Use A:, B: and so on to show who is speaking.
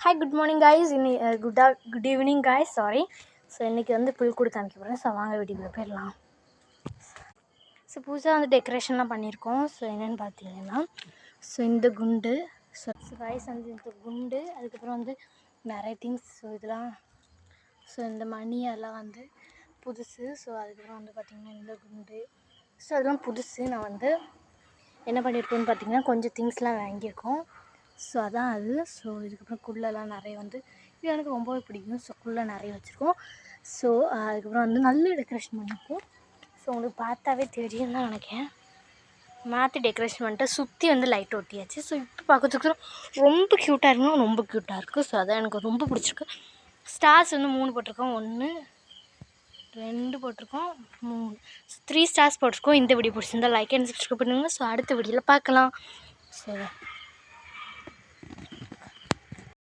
A: Hi good morning guys. Good evening guys, sorry. So இன்றைக்கி வந்து புல்கூடு காமிக்க போகிறேன். ஸோ வாங்க வீட்டுக்குள்ளே போயிடலாம். ஸோ புதுசாக வந்து டெக்கரேஷன்லாம் பண்ணியிருக்கோம். ஸோ என்னென்னு பார்த்தீங்கன்னா, ஸோ இந்த குண்டு, ஸோ காய்ஸ் வந்து இந்த குண்டு, அதுக்கப்புறம் வந்து நிறைய திங்ஸ். ஸோ இதெல்லாம், ஸோ இந்த மணி எல்லாம் வந்து புதுசு. ஸோ அதுக்கப்புறம் வந்து பார்த்திங்கன்னா இந்த குண்டு, ஸோ அதெல்லாம் புதுசு. நான் வந்து என்ன பண்ணியிருக்கோன்னு பார்த்தீங்கன்னா கொஞ்சம் திங்ஸ்லாம் வாங்கியிருக்கோம். ஸோ அதான் அது. ஸோ இதுக்கப்புறம் குள்ளெல்லாம் நிறைய வந்து இது எனக்கு ரொம்பவே பிடிக்கும். ஸோ குள்ளே நிறைய வச்சுருக்கோம். ஸோ அதுக்கப்புறம் வந்து நல்ல டெக்கரேஷன் பண்ணியிருக்கோம். ஸோ உங்களுக்கு பார்த்தாவே தெரியும் தான் நினைக்கிறேன். மாற்றி டெக்கரேஷன் பண்ணிட்டு சுற்றி வந்து லைட் ஒட்டியாச்சு. ஸோ இப்போ பார்க்கறதுக்கு ரொம்ப க்யூட்டாக இருக்குன்னா ரொம்ப க்யூட்டாக இருக்குது. ஸோ அதான் எனக்கு ரொம்ப பிடிச்சிருக்கு. ஸ்டார்ஸ் வந்து 3 போட்டிருக்கோம். 1 2 போட்டிருக்கோம், 3 3 ஸ்டார்ஸ் போட்டிருக்கோம். இந்த வீடியோ பிடிச்சிருந்தா லைக் அண்ட் சப்ஸ்கிரைப் பண்ணுங்கள். ஸோ அடுத்த வீடியோவில் பார்க்கலாம். ஸோ